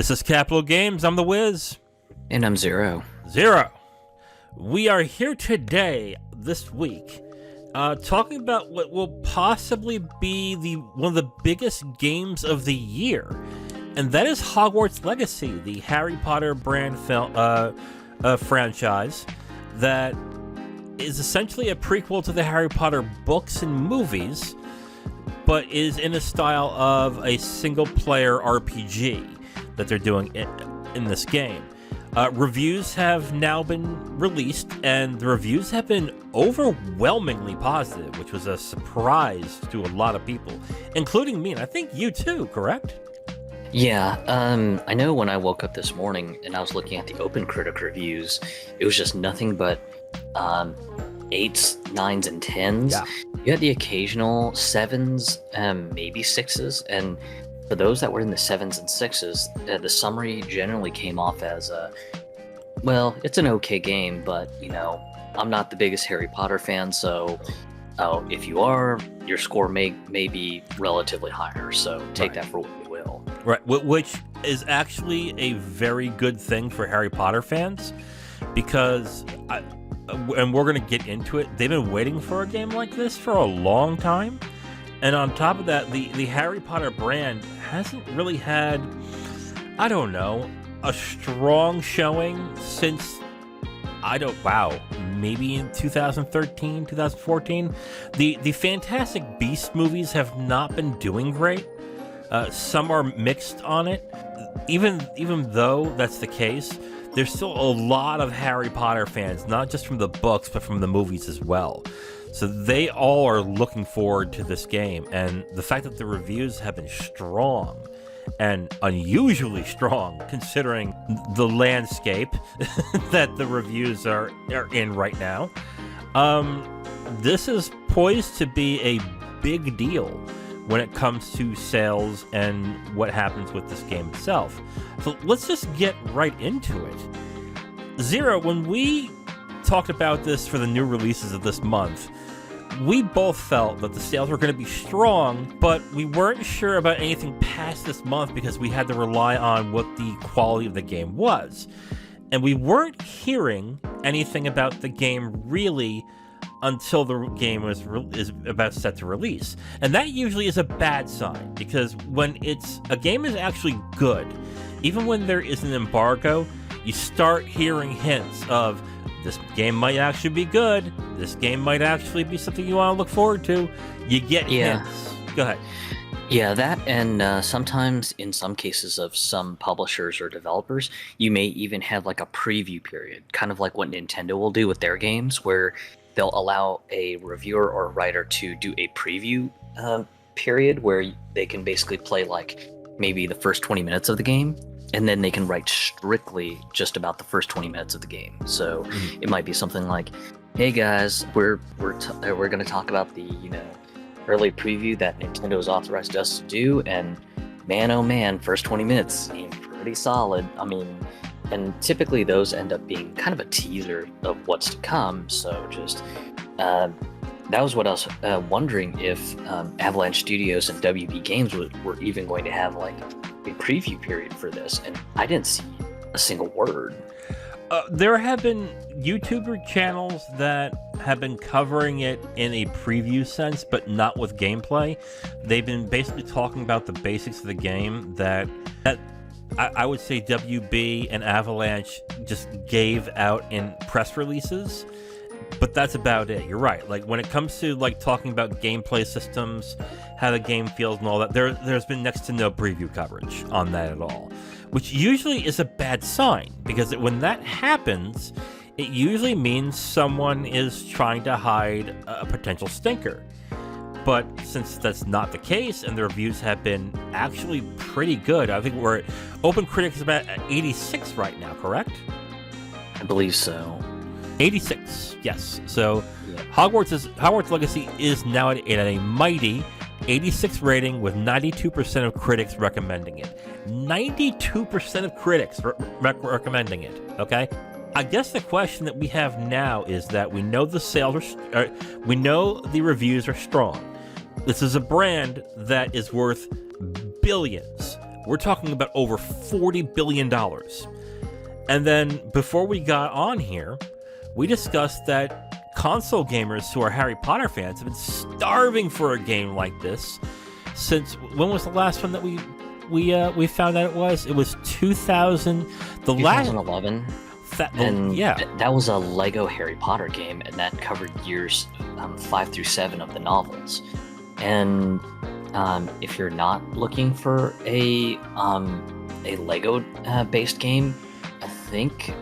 This is Capital Games. I'm the Wiz. And I'm Zero. Zero. We are here today, this week, talking about what will possibly be one of the biggest games of the year, and that is Hogwarts Legacy, the Harry Potter brand franchise that is essentially a prequel to the Harry Potter books and movies, but is in a style of a single-player RPG that they're doing in this game. Reviews have now been released, and the reviews have been overwhelmingly positive, which was a surprise to a lot of people, including me, and I think you too, correct? Yeah, I know when I woke up this morning and I was looking at the OpenCritic reviews, it was just nothing but 8s, 9s, and 10s. Yeah. You had the occasional 7s, maybe 6s, and for those that were in the 7s and 6s, the summary generally came off as well, it's an okay game, but, you know, I'm not the biggest Harry Potter fan, so if you are, your score may be relatively higher, so take that for what you will. Right, which is actually a very good thing for Harry Potter fans, because, and we're going to get into it, they've been waiting for a game like this for a long time. And on top of that, the Harry Potter brand hasn't really had, I don't know, a strong showing since, maybe in 2013, 2014. The Fantastic Beasts movies have not been doing great. Some are mixed on it. Even though that's the case, there's still a lot of Harry Potter fans, not just from the books, but from the movies as well. So they all are looking forward to this game, and the fact that the reviews have been strong, and unusually strong, considering the landscape that the reviews are in right now, this is poised to be a big deal when it comes to sales and what happens with this game itself. So let's just get right into it. Zero, when we talked about this for the new releases of this month, we both felt that the sales were going to be strong, but we weren't sure about anything past this month because we had to rely on what the quality of the game was. And we weren't hearing anything about the game really until the game is about set to release. And that usually is a bad sign, because when a game is actually good, even when there is an embargo, you start hearing hints of, this game might actually be good. This game might actually be something you want to look forward to. You get hints. Go ahead. Yeah, that, and sometimes in some cases of some publishers or developers, you may even have like a preview period, kind of like what Nintendo will do with their games, where they'll allow a reviewer or a writer to do a preview period where they can basically play like maybe the first 20 minutes of the game, and then they can write strictly just about the first 20 minutes of the game. So it might be something like, hey guys, we're going to talk about the, early preview that Nintendo's authorized us to do, and man oh man, first 20 minutes seem pretty solid. I mean, and typically those end up being kind of a teaser of what's to come. So just that was what I was wondering, if Avalanche Studios and WB Games were even going to have like a preview period for this, and I didn't see a single word. There have been YouTuber channels that have been covering it in a preview sense, but not with gameplay. They've been basically talking about the basics of the game that I would say WB and Avalanche just gave out in press releases, but that's about it. You're right. Like, when it comes to like talking about gameplay systems, how the game feels and all that, there's been next to no preview coverage on that at all, which usually is a bad sign, because when that happens, it usually means someone is trying to hide a potential stinker. But since that's not the case, and the reviews have been actually pretty good, I think OpenCritic is about 86 right now, correct? I believe so. 86, yes. So yeah. Hogwarts Legacy is now at a mighty 86 rating, with 92% of critics recommending it. 92% of critics recommending it, okay? I guess the question that we have now is that we know the sales we know the reviews are strong. This is a brand that is worth billions we're talking about over $40 billion. And then before we got on here, we discussed that console gamers who are Harry Potter fans have been starving for a game like this since, when was the last one that we found out it was? It was 2011. That was a Lego Harry Potter game, and that covered years 5 through 7 of the novels. And if you're not looking for a Lego based game, I think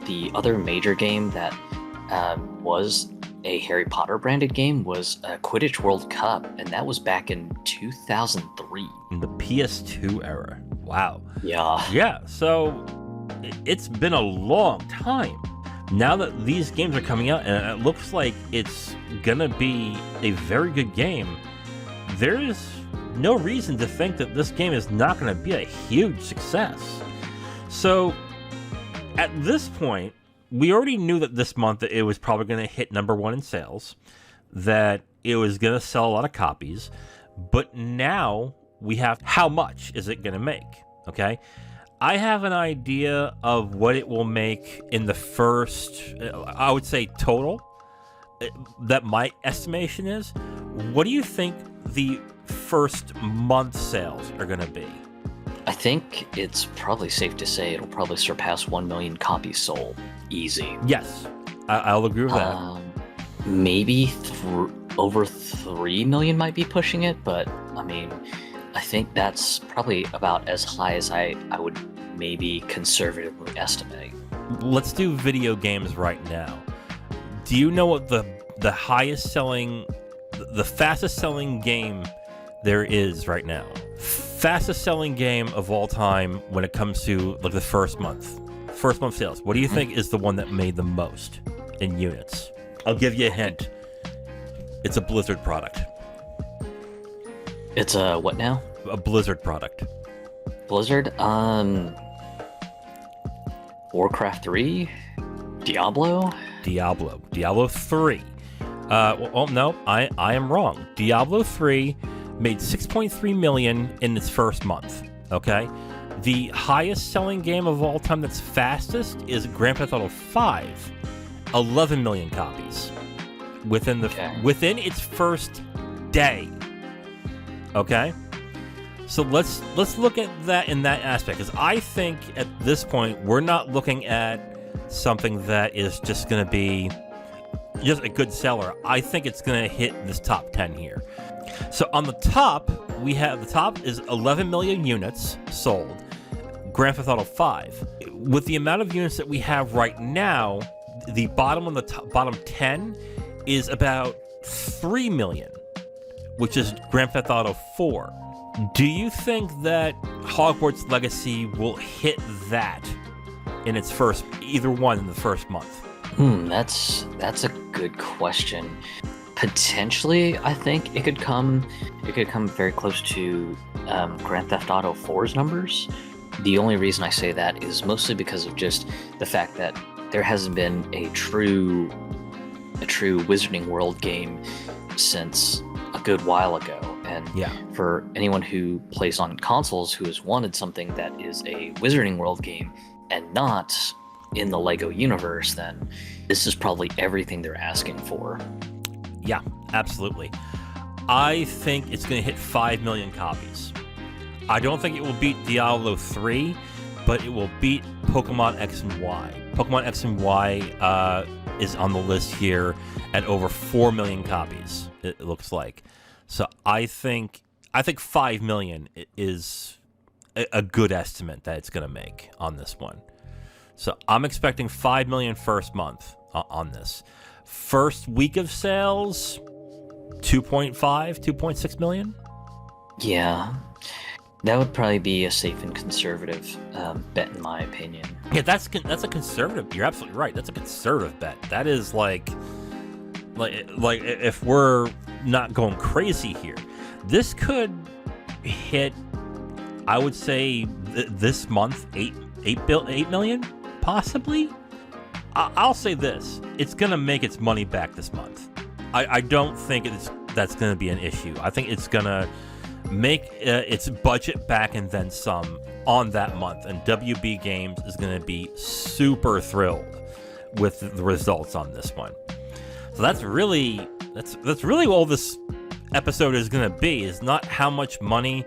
the other major game that was a Harry Potter branded game was Quidditch World Cup, and that was back in 2003. In the PS2 era. Wow. Yeah. Yeah, so it's been a long time. Now that these games are coming out, and it looks like it's gonna be a very good game, there is no reason to think that this game is not gonna be a huge success. So, at this point, we already knew that this month that it was probably going to hit #1 in sales, that it was going to sell a lot of copies, but now we have how much is it going to make, okay? I have an idea of what it will make in the first, I would say total, that my estimation is. What do you think the first month sales are going to be? I think it's probably safe to say it'll probably surpass 1 million copies sold. Easy. Yes, I'll agree with that. Maybe over 3 million might be pushing it, but I mean, I think that's probably about as high as I would maybe conservatively estimate. Let's do video games right now. Do you know what the highest selling, the fastest selling game there is right now? Fastest selling game of all time when it comes to like the first month sales. What do you think is the one that made the most in units? I'll give you a hint. It's a Blizzard product. It's a what now? A Blizzard product. Blizzard? Warcraft 3? Diablo 3. No, I am wrong. Diablo 3 made 6.3 million in its first month, okay? The highest selling game of all time that's fastest is Grand Theft Auto 5, 11 million copies within its first day, okay? So let's look at that in that aspect, because I think at this point we're not looking at something that is just going to be just a good seller. I think it's going to hit this top 10 here. So on the top, the top is 11 million units sold, Grand Theft Auto 5. With the amount of units that we have right now, the bottom on the bottom 10 is about 3 million, which is Grand Theft Auto 4. Do you think that Hogwarts Legacy will hit that in its first, either one in the first month? That's a good question. Potentially, I think it could come very close to Grand Theft Auto 4's numbers. The only reason I say that is mostly because of just the fact that there hasn't been a true Wizarding World game since a good while ago. And for anyone who plays on consoles who has wanted something that is a Wizarding World game and not in the Lego universe, then this is probably everything they're asking for. Yeah, absolutely. I think it's going to hit 5 million copies. I don't think it will beat Diablo 3, but it will beat Pokemon X and Y. Pokemon X and Y is on the list here at over 4 million copies, it looks like. So I think 5 million is a good estimate that it's going to make on this one. So I'm expecting 5 million first month on this. First week of sales, 2.6 million? Yeah. That would probably be a safe and conservative bet, in my opinion. Yeah, that's a conservative. You're absolutely right. That's a conservative bet. That is like if we're not going crazy here, this could hit. I would say this month 8 million, possibly. I'll say this: it's gonna make its money back this month. I don't think that's gonna be an issue. I think it's gonna make its budget back and then some on that month, and WB Games is going to be super thrilled with the results on this one. So that's really all this episode is going to be, is not how much money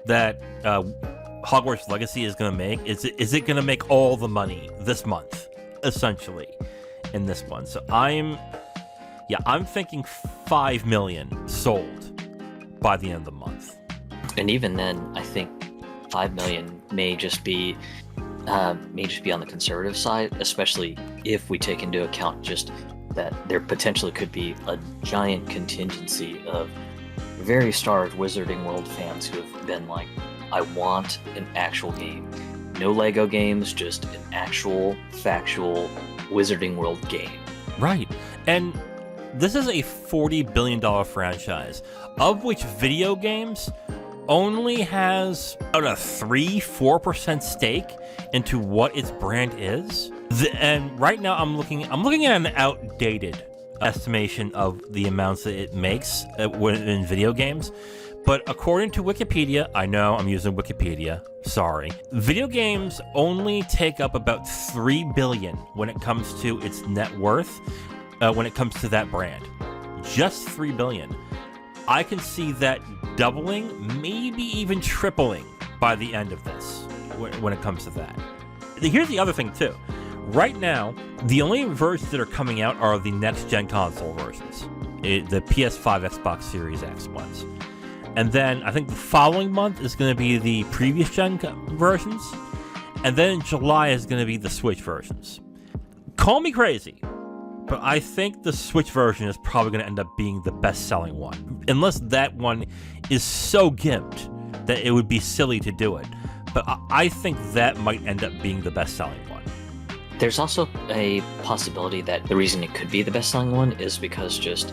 that Hogwarts Legacy is going to make. Is it going to make all the money this month, essentially, in this one? So I'm thinking 5 million sold by the end of the month. And even then, I think 5 million may just be on the conservative side, especially if we take into account just that there potentially could be a giant contingency of very starved Wizarding World fans who have been like, I want an actual game. No Lego games, just an actual, factual Wizarding World game. Right. And this is a $40 billion franchise, of which video games only has about a 3-4% stake into what its brand is. And right now I'm looking at an outdated estimation of the amounts that it makes in video games. But according to Wikipedia, I know I'm using Wikipedia, sorry, video games only take up about $3 billion when it comes to its net worth, when it comes to that brand. Just $3 billion. I can see that doubling, maybe even tripling by the end of this when it comes to that. Here's the other thing too. Right now, the only versions that are coming out are the next-gen console versions, the PS5, Xbox Series X ones. And then I think the following month is going to be the previous-gen versions, and then in July is going to be the Switch versions. Call me crazy, but I think the Switch version is probably going to end up being the best-selling one, unless that one is so gimped that it would be silly to do it. But I think that might end up being the best-selling one. There's also a possibility that the reason it could be the best-selling one is because just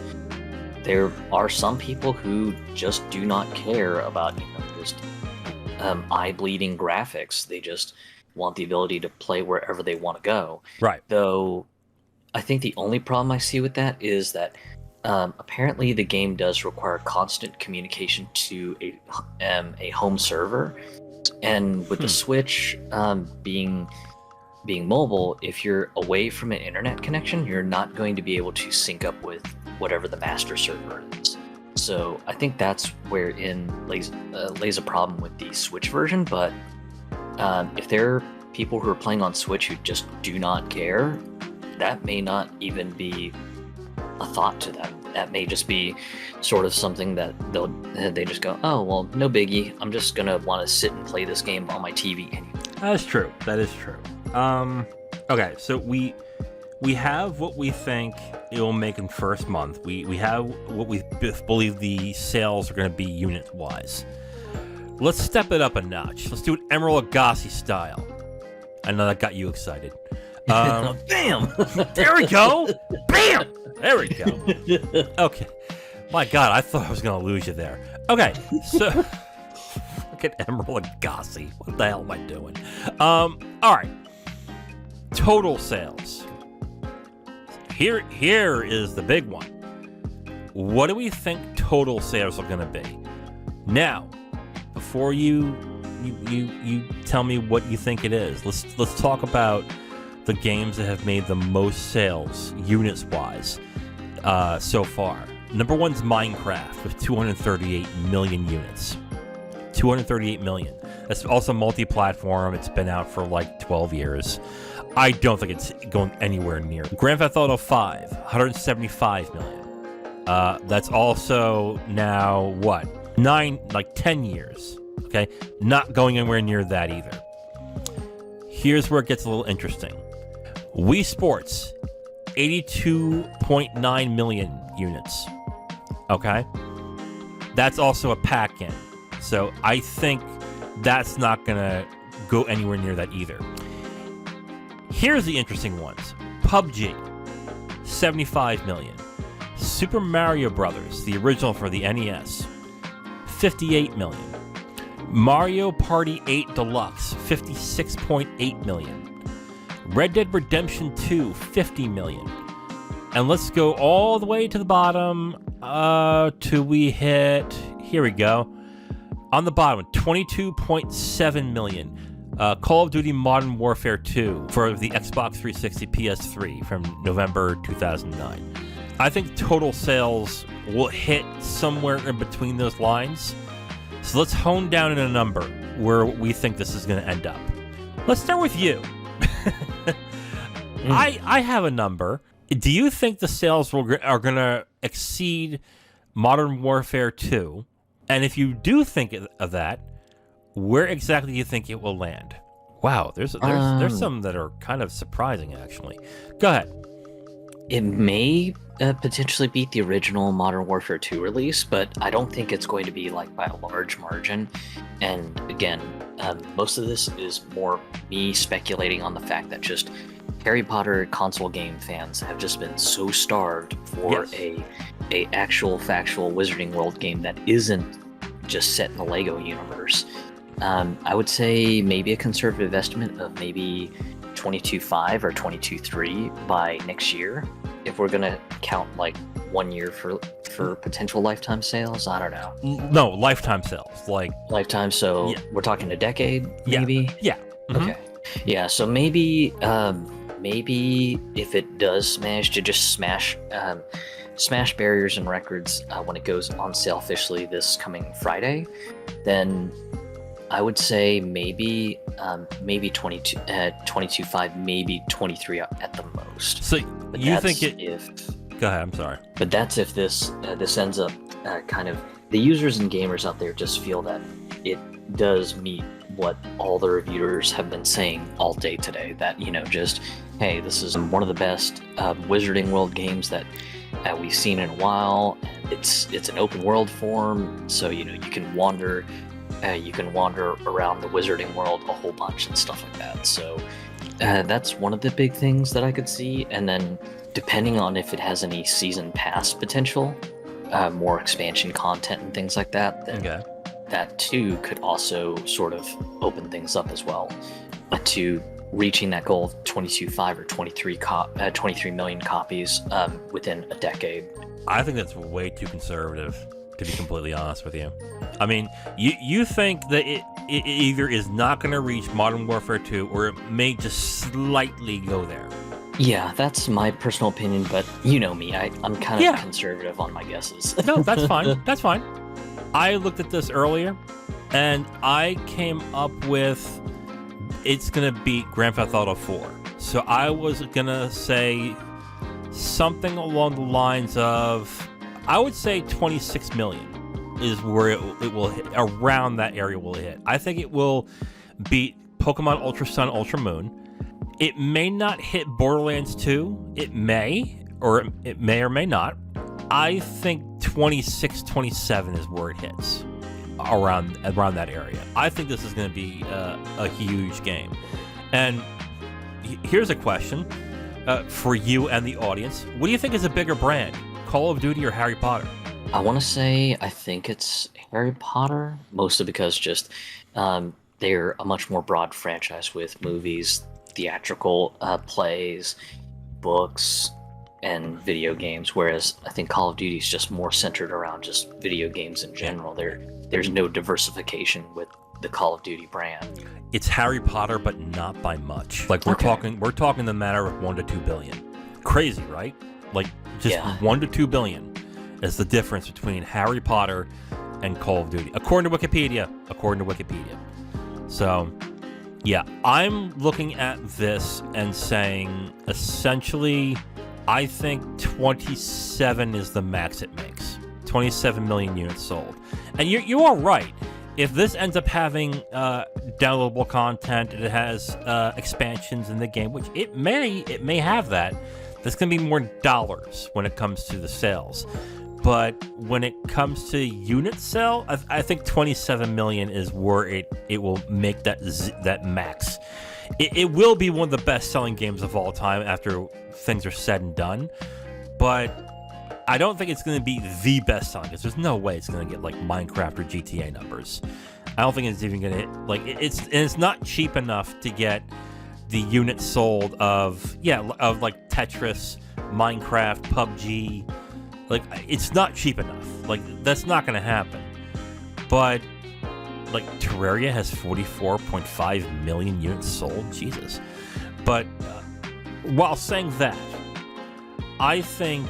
there are some people who just do not care about, just eye-bleeding graphics. They just want the ability to play wherever they want to go. Right. Though I think the only problem I see with that is that apparently the game does require constant communication to a home server, and with the Switch being mobile, if you're away from an internet connection, you're not going to be able to sync up with whatever the master server is. So I think that's wherein lays a problem with the Switch version. But if there are people who are playing on Switch who just do not care, that may not even be a thought to them. That may just be sort of something that they just go, oh, well, no biggie. I'm just going to want to sit and play this game on my TV anyway. That's true. That is true. Okay, so we have what we think it will make in first month. We have what we believe the sales are going to be unit-wise. Let's step it up a notch. Let's do it Emerald Lagasse style. I know that got you excited. Bam! There we go! Bam! There we go. Okay. My God, I thought I was going to lose you there. Okay, so look at Emerald Lagasse. What the hell am I doing? All right. Total sales. Here is the big one. What do we think total sales are going to be? Now, before you tell me what you think it is, let's talk about the games that have made the most sales units wise so far. Number one's Minecraft with 238 million units. 238 million. That's also multi-platform. It's been out for like 12 years. I don't think it's going anywhere near. Grand Theft Auto 5, 175 million. That's also now, what? 10 years. Okay? Not going anywhere near that either. Here's where it gets a little interesting. Wii Sports, 82.9 million units. Okay? That's also a pack-in. So I think that's not going to go anywhere near that either. Here's the interesting ones. PUBG, 75 million. Super Mario Brothers, the original for the NES, 58 million. Mario Party 8 Deluxe, 56.8 million. Red Dead Redemption 2, 50 million. And let's go all the way to the bottom till we hit, here we go, On the bottom, 22.7 million. Call of Duty Modern Warfare 2 for the Xbox 360 PS3 from November 2009. I think total sales will hit somewhere in between those lines. So let's hone down in a number where we think this is going to end up. Let's start with you. I have a number. Do you think the sales are going to exceed Modern Warfare 2? And if you do think of that, where exactly do you think it will land? Wow, there's some that are kind of surprising, actually. Go ahead. It may potentially beat the original Modern Warfare 2 release, but I don't think it's going to be like by a large margin. And again, most of this is more me speculating on the fact that just Harry Potter console game fans have just been so starved for a actual factual Wizarding World game that isn't just set in the Lego universe. I would say maybe a conservative estimate of maybe 22.5 or 22.3 by next year. If we're gonna count like 1 year for potential lifetime sales, I don't know. No, lifetime sales, like lifetime. So we're talking a decade, maybe. Yeah. Mm-hmm. Okay. Yeah. So maybe if it does manage to just smash barriers and records when it goes on sale officially this coming Friday, then I would say maybe 22.5, maybe 23 at the most. So but you think it? Go ahead. I'm sorry. But that's if this ends up kind of the users and gamers out there just feel that it does meet what all the reviewers have been saying all day today. That just hey, this is one of the best Wizarding World games that we've seen in a while. It's an open world form, so you can wander. You can wander around the Wizarding World a whole bunch and stuff like that. So that's one of the big things that I could see. And then depending on if it has any season pass potential, more expansion content and things like that, then that too could also sort of open things up as well to reaching that goal of 22.5 or 23 million copies within a decade. I think that's way too conservative, to be completely honest with you. I mean, you think that it either is not going to reach Modern Warfare 2 or it may just slightly go there. Yeah, that's my personal opinion, but you know me, I'm kind of conservative on my guesses. No, that's fine. That's fine. I looked at this earlier, and I came up with it's going to beat Grand Theft Auto 4. So I was going to say something along the lines of, I would say 26 million is where it will hit, around that area will hit. I think it will beat Pokemon Ultra Sun, Ultra Moon. It may not hit Borderlands 2. It may or may not. I think 26, 27 is where it hits, around that area. I think this is going to be a huge game. And here's a question for you and the audience. What do you think is a bigger brand, Call of Duty or Harry Potter? I want to say I think it's Harry Potter, mostly because just they're a much more broad franchise with movies, theatrical plays, books, and video games, whereas I think Call of Duty is just more centered around just video games in general. There's no diversification with the Call of Duty brand. It's Harry Potter, but not by much. Like we're talking the matter of 1 to 2 billion. Crazy, right? Like just 1 to 2 billion is the difference between Harry Potter and Call of Duty, according to Wikipedia. So, yeah, I'm looking at this and saying essentially, I think 27 is the max it makes. 27 million units sold. And you are right. If this ends up having downloadable content, it has expansions in the game, which it may have that. There's going to be more dollars when it comes to the sales. But when it comes to unit sale, I think 27 million is where it will make that max. It will be one of the best-selling games of all time after things are said and done. But I don't think it's going to be the best-selling, because there's no way it's going to get like Minecraft or GTA numbers. I don't think it's even going to hit, like, it's not cheap enough to get the units sold of like Tetris, Minecraft, PUBG. Like, it's not cheap enough. Like, that's not going to happen. But like Terraria has 44.5 million units sold. Jesus. But while saying that, I think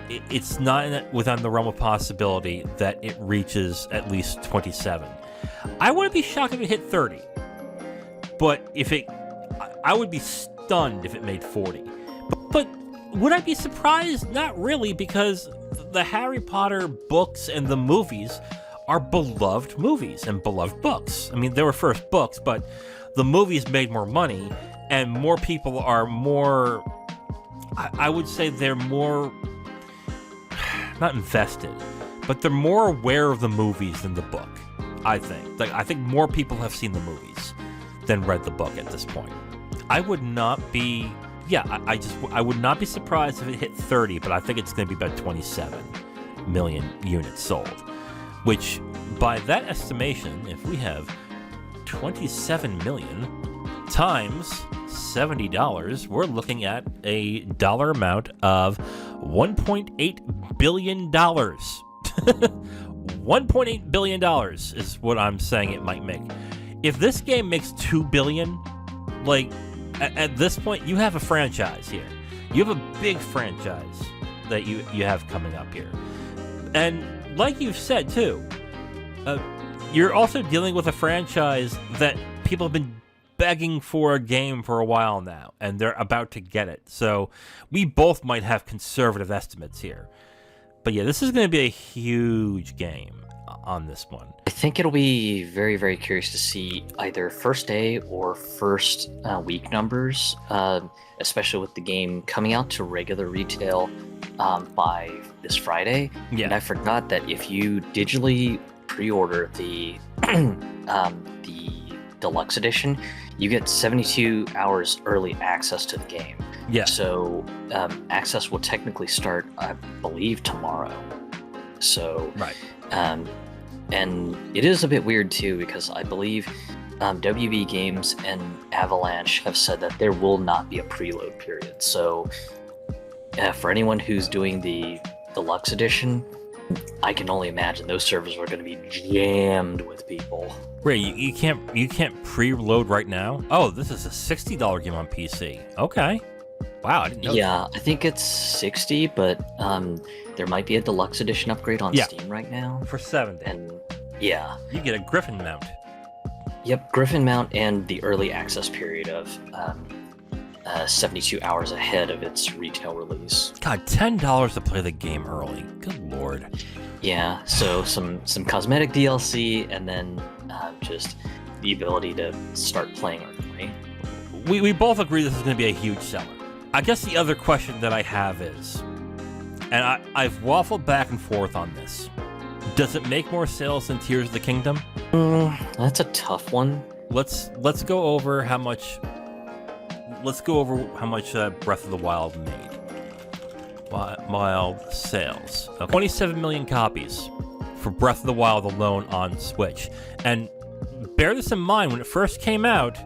it's not within the realm of possibility that it reaches at least 27. I wouldn't be shocked if it hit 30. But I would be stunned if it made 40. But would I be surprised? Not really, because the Harry Potter books and the movies are beloved movies and beloved books. I mean, they were first books, but the movies made more money, and more people are more, I would say they're more, not invested, but they're more aware of the movies than the book, I think. Like, I think more people have seen the movies than read the book at this point. I would not be, I would not be surprised if it hit 30, but I think it's going to be about 27 million units sold. Which, by that estimation, if we have 27 million times $70, we're looking at a dollar amount of $1.8 billion. $1.8 billion is what I'm saying it might make. If this game makes $2 billion, like, at this point, you have a franchise here. You have a big franchise that you have coming up here. And like you've said, too, you're also dealing with a franchise that people have been begging for a game for a while now, and they're about to get it. So we both might have conservative estimates here. But yeah, this is going to be a huge game on this one. I think it'll be very, very curious to see either first day or first week numbers, especially with the game coming out to regular retail by this Friday. Yeah. And I forgot that if you digitally pre-order the deluxe edition, you get 72 hours early access to the game. Yeah. So access will technically start, I believe, tomorrow. So right. And it is a bit weird too, because I believe WB Games and Avalanche have said that there will not be a preload period. So for anyone who's doing the deluxe edition, I can only imagine those servers are going to be jammed with people. Wait, you can't preload right now? Oh, this is a $60 game on PC. Okay. Wow, I didn't know. Yeah, I think it's 60, but there might be a deluxe edition upgrade on Steam right now. For 70. And yeah. You get a Griffin mount. Yep, Griffin mount and the early access period of 72 hours ahead of its retail release. God, $10 to play the game early. Good lord. Yeah, so some cosmetic DLC, and then just the ability to start playing early. We both agree this is going to be a huge seller. I guess the other question that I have is, and I've waffled back and forth on this, does it make more sales than Tears of the Kingdom? That's a tough one. Let's go over how much. Let's go over how much Breath of the Wild made. Wild sales. Okay. 27 million copies for Breath of the Wild alone on Switch. And bear this in mind, when it first came out,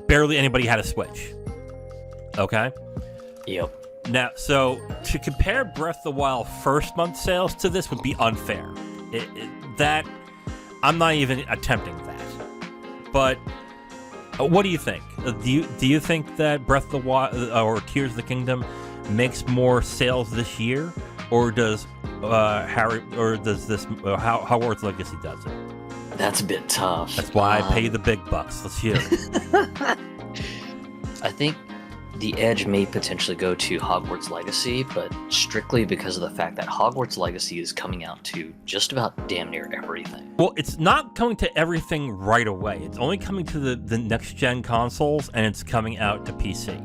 barely anybody had a Switch. Okay? Yep. Now, so to compare Breath of the Wild first month sales to this would be unfair. That I'm not even attempting that. But what do you think? Do you think that Breath of the Wild or Tears of the Kingdom makes more sales this year, or does Hogwarts Legacy does it? That's a bit tough. That's why I pay the big bucks. Let's hear it. I think the edge may potentially go to Hogwarts Legacy, but strictly because of the fact that Hogwarts Legacy is coming out to just about damn near everything. Well, it's not coming to everything right away. It's only coming to the next-gen consoles, and it's coming out to PC.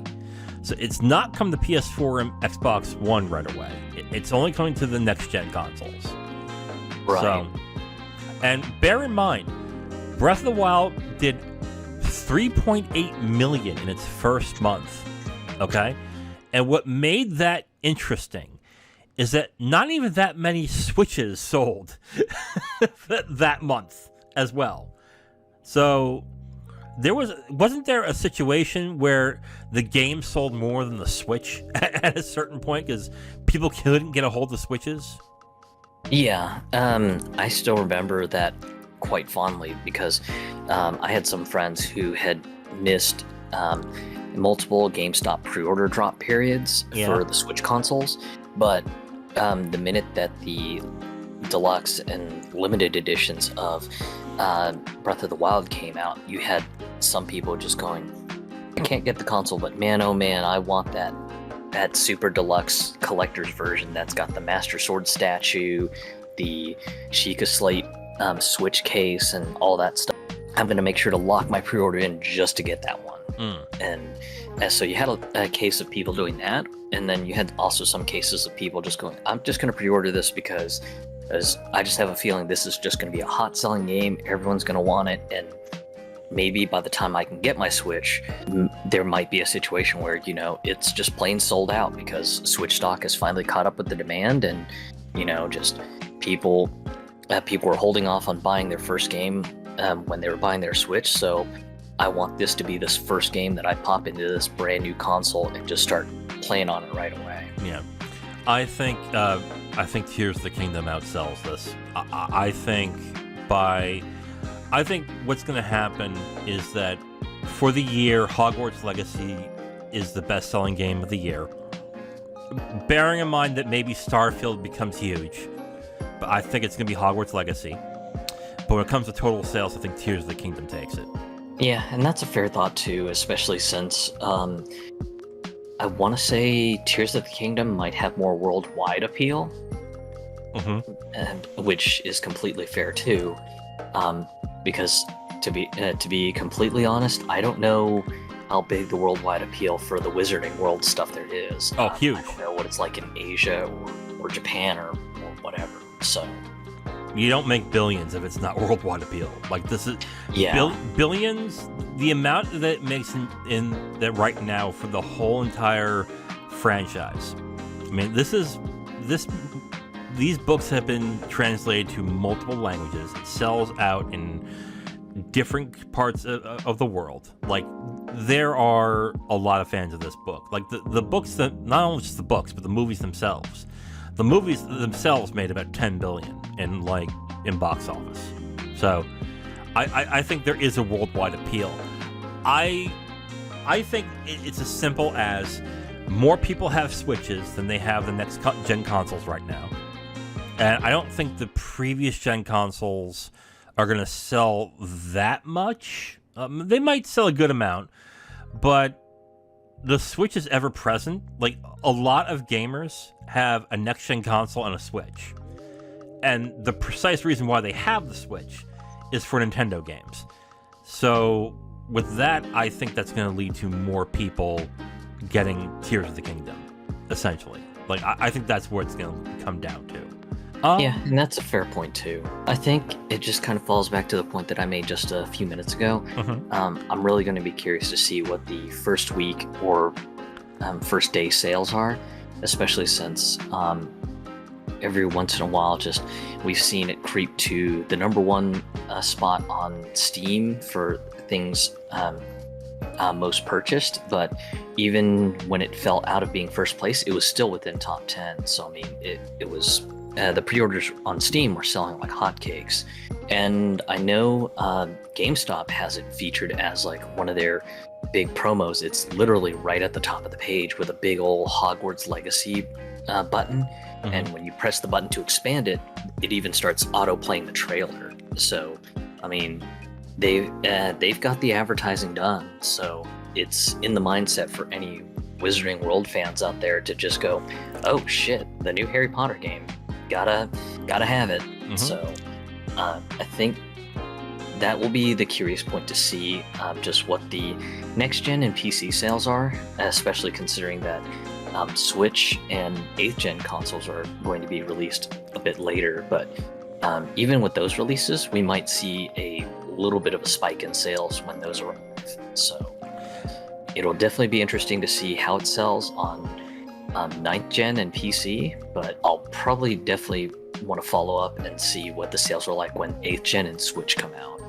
So it's not coming to PS4 and Xbox One right away. It's only coming to the next-gen consoles. Right. So, and bear in mind, Breath of the Wild did 3.8 million in its first month. Okay? And what made that interesting is that not even that many Switches sold that month as well. So wasn't there a situation where the game sold more than the Switch at a certain point because people couldn't get a hold of Switches? Yeah, I still remember that quite fondly because I had some friends who had missed multiple GameStop pre-order drop periods for the Switch consoles, but the minute that the deluxe and limited editions of Breath of the Wild came out, you had some people just going, I can't get the console, but man, oh man, I want that super deluxe collector's version that's got the Master Sword statue, the Sheikah Slate Switch case, and all that stuff. I'm going to make sure to lock my pre-order in just to get that one. And so you had a case of people doing that, and then you had also some cases of people just going, I'm just going to pre-order this because I just have a feeling this is just going to be a hot selling game, everyone's going to want it, and maybe by the time I can get my Switch, there might be a situation where, you know, it's just plain sold out because Switch stock has finally caught up with the demand, and, you know, just people were holding off on buying their first game when they were buying their Switch, so I want this to be this first game that I pop into this brand new console and just start playing on it right away. Yeah, I think Tears of the Kingdom outsells this. I think what's going to happen is that for the year, Hogwarts Legacy is the best-selling game of the year. Bearing in mind that maybe Starfield becomes huge, but I think it's going to be Hogwarts Legacy. But when it comes to total sales, I think Tears of the Kingdom takes it. Yeah, and that's a fair thought too, especially since I want to say Tears of the Kingdom might have more worldwide appeal, which is completely fair too. Because to be completely honest, I don't know how big the worldwide appeal for the Wizarding World stuff there is. Oh, huge! I don't know what it's like in Asia or Japan or whatever. So. You don't make billions if it's not worldwide appeal. Like this is billions. The amount that it makes in that right now for the whole entire franchise. I mean, these books have been translated to multiple languages. It sells out in different parts of the world. Like there are a lot of fans of this book. Like the books that not only just the books, but the movies themselves. The movies themselves made about $10 billion in box office. So, I think there is a worldwide appeal. I think it's as simple as more people have Switches than they have the next gen consoles right now, and I don't think the previous gen consoles are going to sell that much. They might sell a good amount, but the Switch is ever present. Like a lot of gamers have a next gen console and a Switch, and the precise reason why they have the Switch is for Nintendo games. So with that, I think that's going to lead to more people getting Tears of the Kingdom, essentially. Like I think that's where it's going to come down to. Yeah, and that's a fair point too. I think it just kind of falls back to the point that I made just a few minutes ago. I'm really going to be curious to see what the first week or first day sales are, especially since every once in a while we've seen it creep to the number one spot on Steam for things most purchased, but even when it fell out of being first place, it was still within top 10. So I mean, it was the pre-orders on Steam were selling like hotcakes, and I know GameStop has it featured as like one of their big promos. It's literally right at the top of the page with a big old Hogwarts Legacy button, and when you press the button to expand it, it even starts auto-playing the trailer. So, I mean, they've got the advertising done, so it's in the mindset for any Wizarding World fans out there to just go, oh shit, the new Harry Potter game. Gotta have it. So I think that will be the curious point to see just what the next gen and PC sales are, especially considering that Switch and 8th gen consoles are going to be released a bit later. But even with those releases, we might see a little bit of a spike in sales when those arrive. So it'll definitely be interesting to see how it sells on 9th gen and PC, but I'll probably definitely want to follow up and see what the sales are like when 8th gen and Switch come out.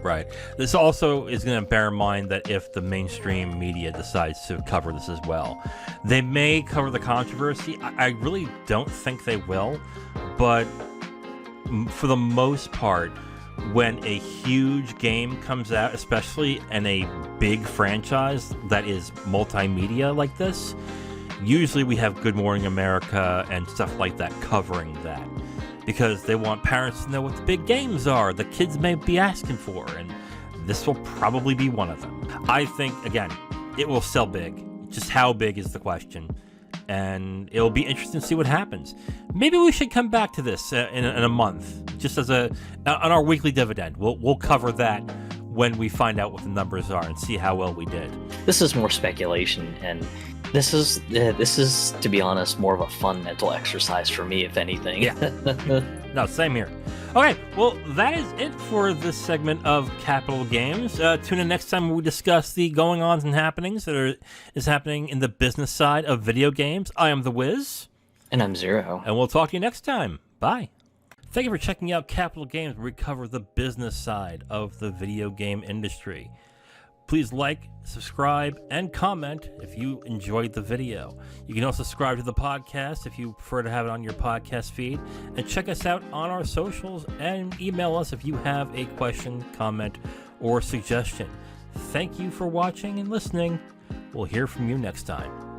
Right. This also is going to bear in mind that if the mainstream media decides to cover this as well, they may cover the controversy. I really don't think they will, but for the most part, when a huge game comes out, especially in a big franchise that is multimedia like this, usually we have Good Morning America and stuff like that covering that, because they want parents to know what the big games are the kids may be asking for, and this will probably be one of them. I think, again, it will sell big. Just how big is the question, and it'll be interesting to see what happens. Maybe we should come back to this in a month, just as on our weekly dividend. We'll cover that when we find out what the numbers are and see how well we did. This is more speculation, and this is, to be honest, more of a fun mental exercise for me, if anything. Yeah. No, same here. Okay, well, that is it for this segment of Capital Games. Tune in next time when we discuss the going-ons and happenings that is happening in the business side of video games. I am The Wiz. And I'm Zero. And we'll talk to you next time. Bye. Thank you for checking out Capital Games, where we cover the business side of the video game industry. Please like, subscribe, and comment if you enjoyed the video. You can also subscribe to the podcast if you prefer to have it on your podcast feed. And check us out on our socials and email us if you have a question, comment, or suggestion. Thank you for watching and listening. We'll hear from you next time.